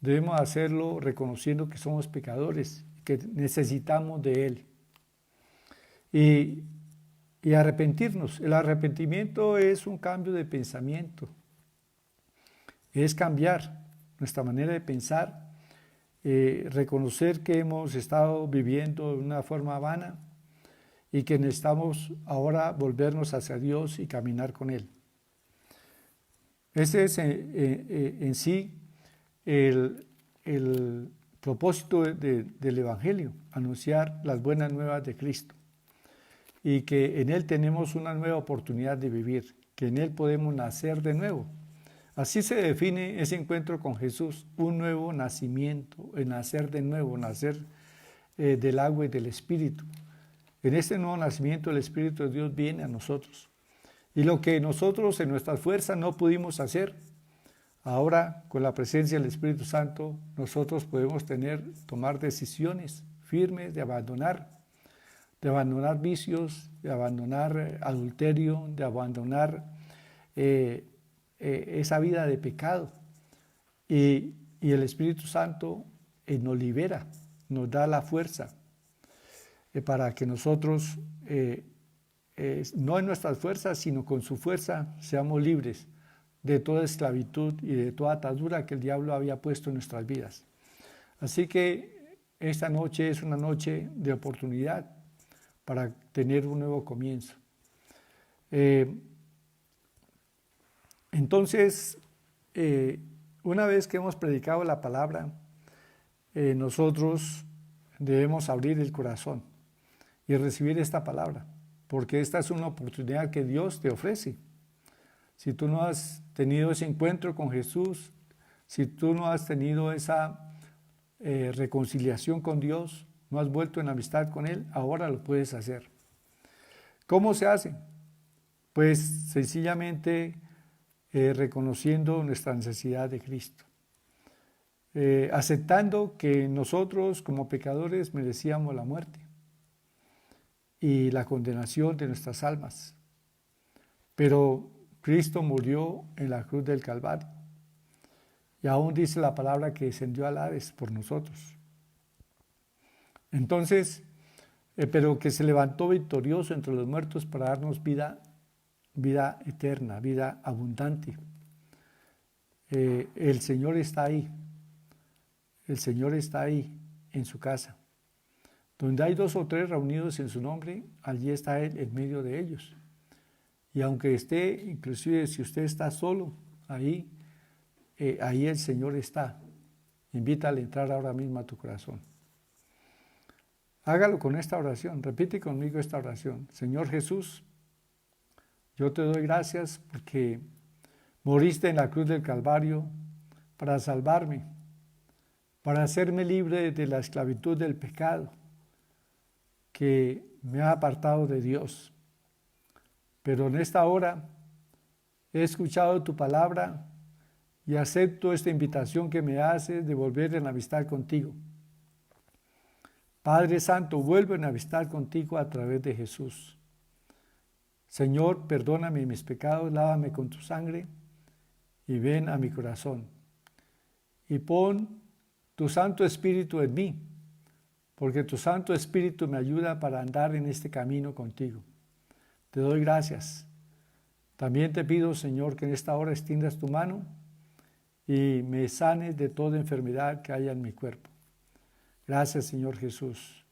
debemos hacerlo reconociendo que somos pecadores, que necesitamos de Él. Y arrepentirnos. El arrepentimiento es un cambio de pensamiento. Es cambiar nuestra manera de pensar, reconocer que hemos estado viviendo de una forma vana y que necesitamos ahora volvernos hacia Dios y caminar con Él. Ese es en sí el propósito del Evangelio, anunciar las buenas nuevas de Cristo y que en Él tenemos una nueva oportunidad de vivir, que en Él podemos nacer de nuevo. Así se define ese encuentro con Jesús, un nuevo nacimiento, el nacer de nuevo, nacer del agua y del Espíritu. En este nuevo nacimiento el Espíritu de Dios viene a nosotros. Y lo que nosotros en nuestras fuerzas no pudimos hacer, ahora con la presencia del Espíritu Santo nosotros podemos tomar decisiones firmes de abandonar vicios, de abandonar adulterio, de abandonar esa vida de pecado. Y el Espíritu Santo nos libera, nos da la fuerza para que nosotros no en nuestras fuerzas, sino con su fuerza, seamos libres de toda esclavitud y de toda atadura que el diablo había puesto en nuestras vidas. Así que esta noche es una noche de oportunidad para tener un nuevo comienzo. Entonces, una vez que hemos predicado la palabra, nosotros debemos abrir el corazón y recibir esta palabra, porque esta es una oportunidad que Dios te ofrece. Si tú no has tenido ese encuentro con Jesús, si tú no has tenido esa reconciliación con Dios, no has vuelto en amistad con Él, ahora lo puedes hacer. ¿Cómo se hace? Pues sencillamente reconociendo nuestra necesidad de Cristo, aceptando que nosotros como pecadores merecíamos la muerte y la condenación de nuestras almas, pero Cristo murió en la cruz del Calvario y aún dice la palabra que descendió al Hades por nosotros. Entonces, pero que se levantó victorioso entre los muertos para darnos vida eterna, vida abundante. El Señor está ahí. El Señor está ahí en su casa. Donde hay 2 o 3 reunidos en su nombre, allí está Él en medio de ellos. Y aunque esté, inclusive si usted está solo, ahí el Señor está. Invítale a entrar ahora mismo a tu corazón. Hágalo con esta oración, repite conmigo esta oración. Señor Jesús, yo te doy gracias porque moriste en la cruz del Calvario para salvarme, para hacerme libre de la esclavitud del pecado que me ha apartado de Dios. Pero en esta hora he escuchado tu palabra y acepto esta invitación que me haces de volver en amistad contigo. Padre Santo, vuelven a estar contigo a través de Jesús. Señor, perdóname mis pecados, lávame con tu sangre y ven a mi corazón. Y pon tu Santo Espíritu en mí, porque tu Santo Espíritu me ayuda para andar en este camino contigo. Te doy gracias. También te pido, Señor, que en esta hora extiendas tu mano y me sanes de toda enfermedad que haya en mi cuerpo. Gracias, Señor Jesús.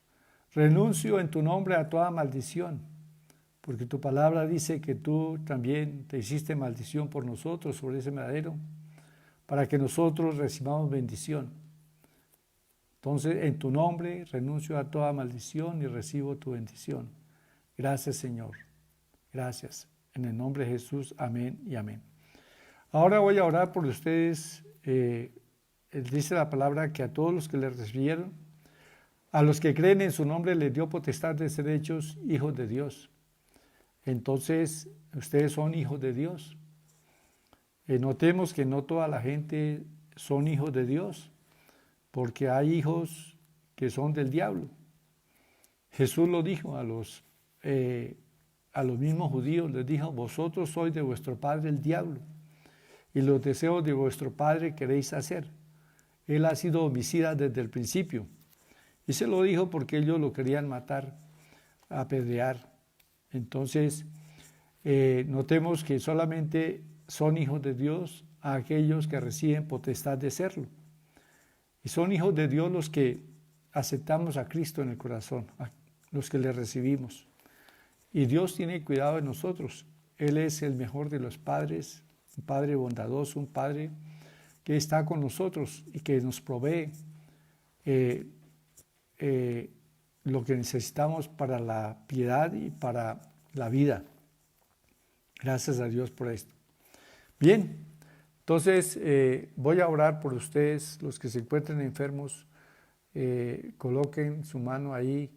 Renuncio en tu nombre a toda maldición, porque tu palabra dice que tú también te hiciste maldición por nosotros sobre ese madero, para que nosotros recibamos bendición. Entonces, en tu nombre renuncio a toda maldición y recibo tu bendición. Gracias, Señor. Gracias. En el nombre de Jesús, amén y amén. Ahora voy a orar por ustedes. Dice la palabra que a todos los que le recibieron, a los que creen en su nombre, les dio potestad de ser hechos hijos de Dios. Entonces, ustedes son hijos de Dios. Notemos que no toda la gente son hijos de Dios, porque hay hijos que son del diablo. Jesús lo dijo a los mismos judíos, les dijo: vosotros sois de vuestro padre el diablo, y los deseos de vuestro padre queréis hacer. Él ha sido homicida desde el principio. Y se lo dijo porque ellos lo querían matar, apedrear. Entonces, notemos que solamente son hijos de Dios a aquellos que reciben potestad de serlo. Y son hijos de Dios los que aceptamos a Cristo en el corazón, los que le recibimos. Y Dios tiene cuidado de nosotros. Él es el mejor de los padres, un padre bondadoso, un padre que está con nosotros y que nos provee lo que necesitamos para la piedad y para la vida. Gracias a Dios por esto. Bien, entonces voy a orar por ustedes, los que se encuentren enfermos. Coloquen su mano ahí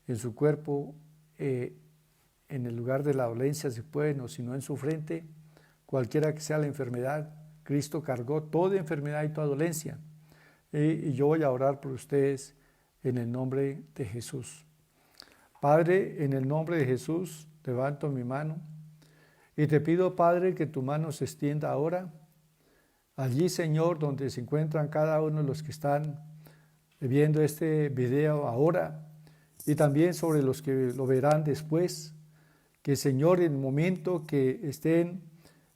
en su cuerpo, en el lugar de la dolencia si pueden, o si no en su frente, cualquiera que sea la enfermedad. Cristo cargó toda enfermedad y toda dolencia. Y yo voy a orar por ustedes en el nombre de Jesús. Padre, en el nombre de Jesús, levanto mi mano y te pido, Padre, que tu mano se extienda ahora. Allí, Señor, donde se encuentran cada uno de los que están viendo este video ahora, y también sobre los que lo verán después, que, Señor, en el momento que estén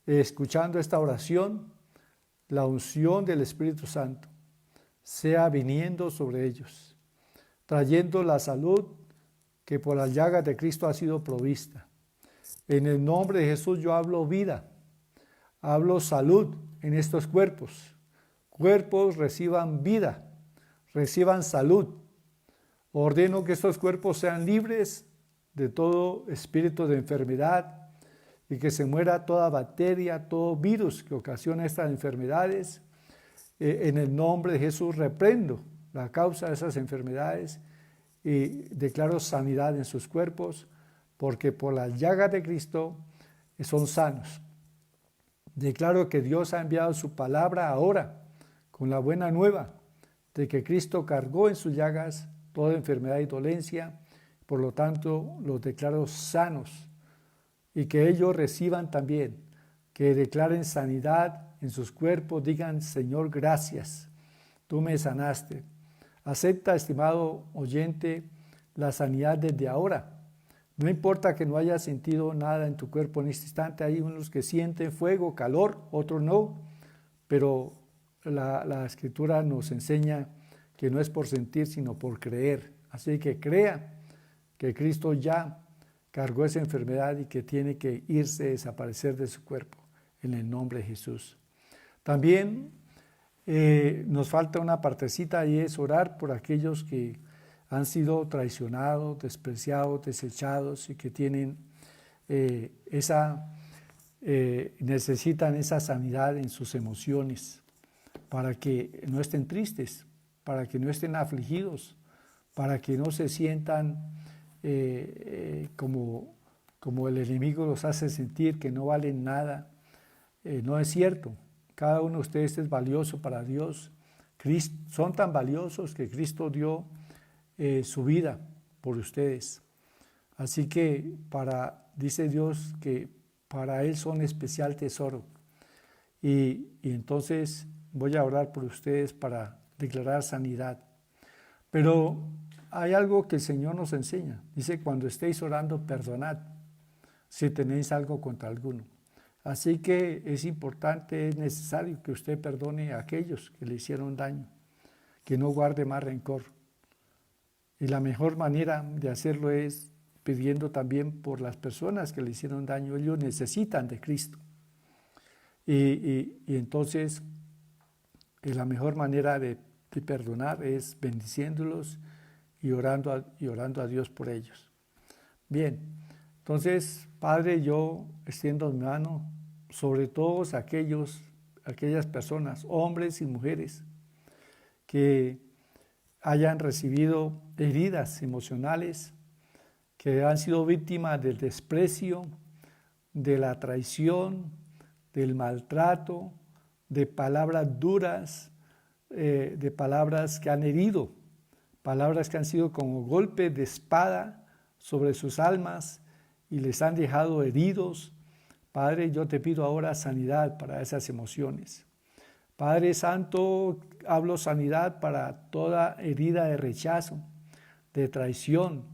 escuchando esta oración, la unción del Espíritu Santo sea viniendo sobre ellos, trayendo la salud que por las llagas de Cristo ha sido provista. En el nombre de Jesús yo hablo vida, hablo salud en estos cuerpos. Cuerpos reciban vida, reciban salud. Ordeno que estos cuerpos sean libres de todo espíritu de enfermedad y que se muera toda bacteria, todo virus que ocasiona estas enfermedades. En el nombre de Jesús reprendo la causa de esas enfermedades y declaro sanidad en sus cuerpos, porque por las llagas de Cristo son sanos. Declaro que Dios ha enviado su palabra ahora con la buena nueva de que Cristo cargó en sus llagas toda enfermedad y dolencia. Por lo tanto, los declaro sanos, y que ellos reciban también, que declaren sanidad en sus cuerpos, digan: Señor, gracias, tú me sanaste. Acepta, estimado oyente, la sanidad desde ahora. No importa que no hayas sentido nada en tu cuerpo en este instante. Hay unos que sienten fuego, calor, otros no, pero la Escritura nos enseña que no es por sentir, sino por creer. Así que crea que Cristo ya cargó esa enfermedad y que tiene que irse, desaparecer de su cuerpo, en el nombre de Jesús. También nos falta una partecita, y es orar por aquellos que han sido traicionados, despreciados, desechados, y que tienen necesitan esa sanidad en sus emociones, para que no estén tristes, para que no estén afligidos, para que no se sientan como el enemigo los hace sentir, que no valen nada. No es cierto. Cada uno de ustedes es valioso para Dios. Son tan valiosos que Cristo dio su vida por ustedes. Así que dice Dios que para Él son especial tesoro. Y entonces voy a orar por ustedes para declarar sanidad. Pero hay algo que el Señor nos enseña. Dice, cuando estéis orando, perdonad si tenéis algo contra alguno. Así que es importante, es necesario que usted perdone a aquellos que le hicieron daño, que no guarde más rencor. Y la mejor manera de hacerlo es pidiendo también por las personas que le hicieron daño. Ellos necesitan de Cristo. Y entonces la mejor manera de perdonar es bendiciéndolos y orando a Dios por ellos. Bien, entonces, Padre, yo extiendo mi mano sobre todos aquellas personas, hombres y mujeres, que hayan recibido heridas emocionales, que han sido víctimas del desprecio, de la traición, del maltrato, de palabras duras, de palabras que han herido, palabras que han sido como golpes de espada sobre sus almas y les han dejado heridos. Padre, yo te pido ahora sanidad para esas emociones. Padre Santo, hablo sanidad para toda herida de rechazo, de traición,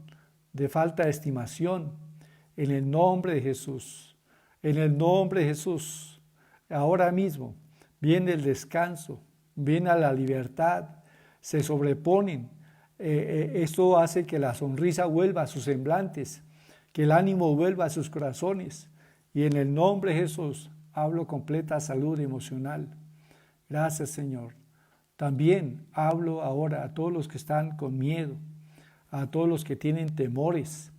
de falta de estimación, en el nombre de Jesús. En el nombre de Jesús, ahora mismo, viene el descanso, viene a la libertad, se sobreponen. Esto hace que la sonrisa vuelva a sus semblantes, que el ánimo vuelva a sus corazones. Y en el nombre de Jesús hablo completa salud emocional. Gracias, Señor. También hablo ahora a todos los que están con miedo, a todos los que tienen temores,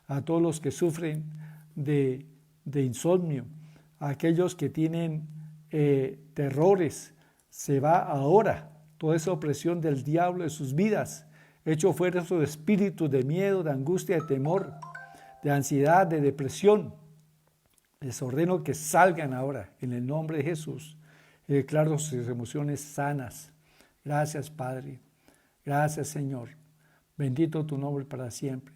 a todos los que sufren de insomnio, a aquellos que tienen terrores. Se va ahora toda esa opresión del diablo de sus vidas. Echo fuera esos espíritus de miedo, de angustia, de temor, de ansiedad, de depresión. Les ordeno que salgan ahora en el nombre de Jesús y declaro sus emociones sanas. Gracias, Padre. Gracias, Señor. Bendito tu nombre para siempre.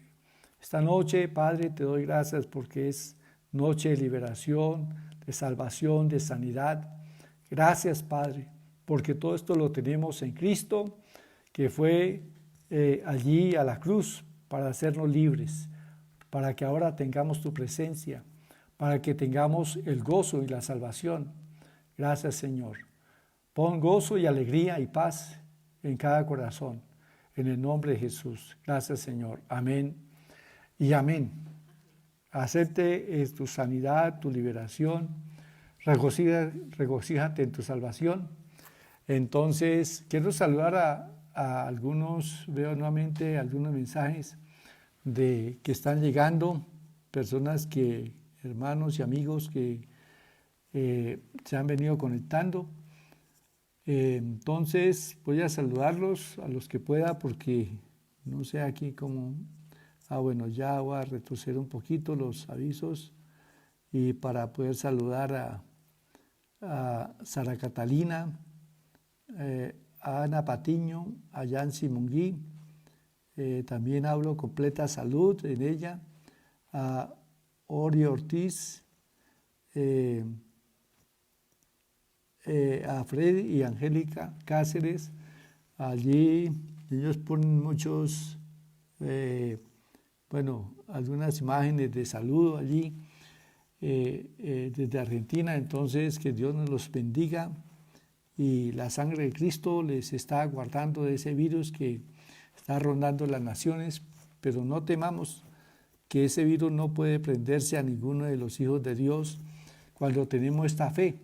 Esta noche, Padre, te doy gracias porque es noche de liberación, de salvación, de sanidad. Gracias, Padre, porque todo esto lo tenemos en Cristo, que fue allí a la cruz para hacernos libres, para que ahora tengamos tu presencia, para que tengamos el gozo y la salvación. Gracias, Señor. Pon gozo y alegría y paz en cada corazón, en el nombre de Jesús. Gracias, Señor. Amén y amén. Acepte tu sanidad, tu liberación. Regocíjate en tu salvación. Entonces, quiero saludar a algunos, veo nuevamente algunos mensajes que están llegando, personas hermanos y amigos que se han venido conectando. Entonces voy a saludarlos a los que pueda porque no sé aquí cómo. Bueno, ya voy a retroceder un poquito los avisos y para poder saludar a Sara Catalina, a Ana Patiño, a Yancy Munguí, también hablo completa salud en ella, a Ori Ortiz, a Freddy y Angélica Cáceres. Allí ellos ponen muchos, algunas imágenes de saludo allí desde Argentina. Entonces, que Dios nos los bendiga y la sangre de Cristo les está guardando de ese virus que está rondando las naciones, pero no temamos que ese virus no puede prenderse a ninguno de los hijos de Dios cuando tenemos esta fe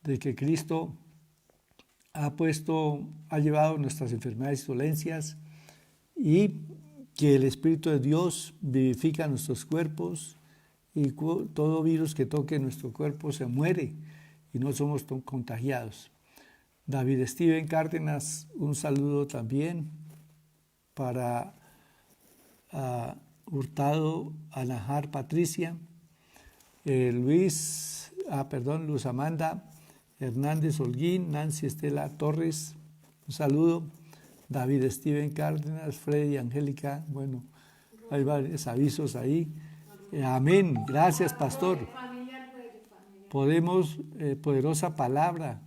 de que Cristo ha llevado nuestras enfermedades y dolencias y que el Espíritu de Dios vivifica nuestros cuerpos y todo virus que toque nuestro cuerpo se muere y no somos contagiados. David Steven Cárdenas, un saludo también para Hurtado Anajar Patricia, Luz Amanda Hernández Holguín, Nancy Estela Torres, un saludo David Steven Cárdenas, Freddy, Angélica, bueno, hay varios avisos ahí. Amén, gracias pastor. Podemos, poderosa palabra,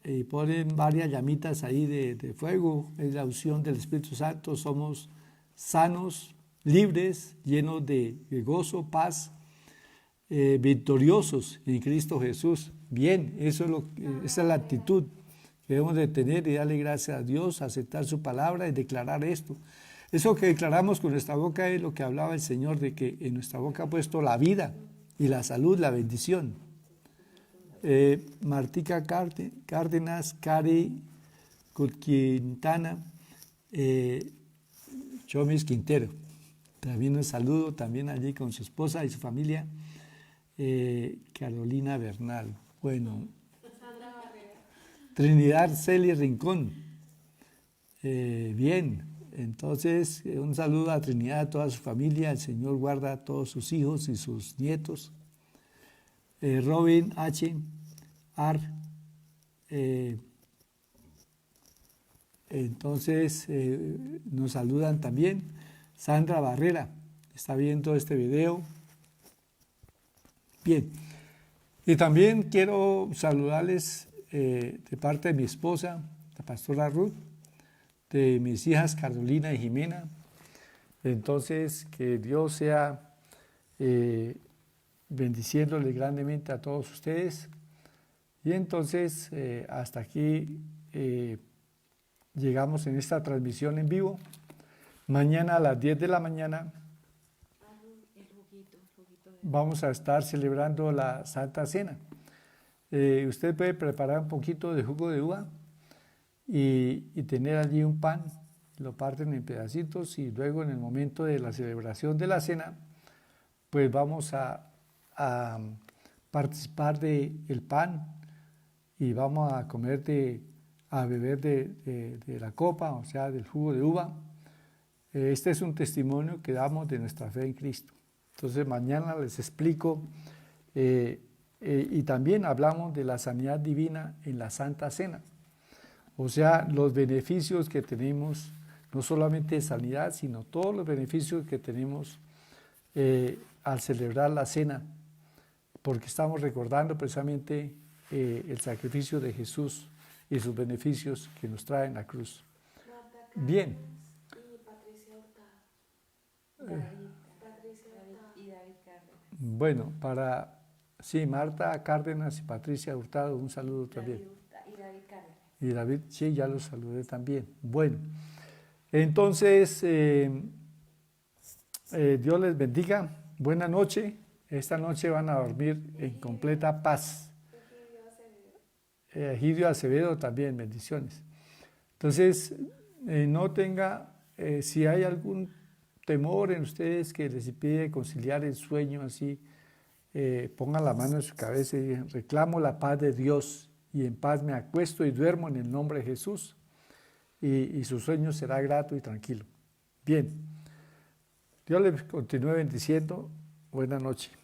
y ponen varias llamitas ahí de fuego, es la unción del Espíritu Santo, somos sanos, libres, llenos de gozo, paz, victoriosos en Cristo Jesús. Bien, eso es esa es la actitud que debemos de tener y darle gracias a Dios, aceptar su palabra y declarar esto. Eso que declaramos con nuestra boca es lo que hablaba el Señor, de que en nuestra boca ha puesto la vida y la salud, la bendición. Martica Cárdenas, Cari Quintana, Chomis Quintero. También un saludo, también allí con su esposa y su familia. Carolina Bernal. Bueno. Trinidad Celi Rincón. Bien, entonces un saludo a Trinidad, a toda su familia. El Señor guarda a todos sus hijos y sus nietos. Robin H. Ar. Entonces nos saludan también. Sandra Barrera está viendo este video. Bien, y también quiero saludarles de parte de mi esposa, la pastora Ruth, de mis hijas Carolina y Jimena. Entonces, que Dios sea bendiciéndole grandemente a todos ustedes. Y entonces, hasta aquí llegamos en esta transmisión en vivo. Mañana a las 10 de la mañana vamos a estar celebrando la Santa Cena. Usted puede preparar un poquito de jugo de uva y tener allí un pan, lo parten en pedacitos y luego en el momento de la celebración de la cena, pues vamos a participar del pan y vamos a comer a beber de la copa, o sea, del jugo de uva. Este es un testimonio que damos de nuestra fe en Cristo. Entonces mañana les explico y también hablamos de la sanidad divina en la Santa Cena. O sea, los beneficios que tenemos, no solamente sanidad, sino todos los beneficios que tenemos al celebrar la cena, porque estamos recordando precisamente el sacrificio de Jesús y sus beneficios que nos trae en la cruz. Bien. Bueno, sí, Marta Cárdenas y Patricia Hurtado, un saludo también. Y David, sí, ya los saludé también. Bueno, entonces, Dios les bendiga. Buena noche. Esta noche van a dormir en completa paz. Egidio Acevedo también, bendiciones. Entonces, no tenga, si hay algún temor en ustedes que les impide conciliar el sueño así, pongan la mano en su cabeza y digan, reclamo la paz de Dios y en paz me acuesto y duermo en el nombre de Jesús y su sueño será grato y tranquilo. Bien, Dios les continúe bendiciendo. Buenas noches.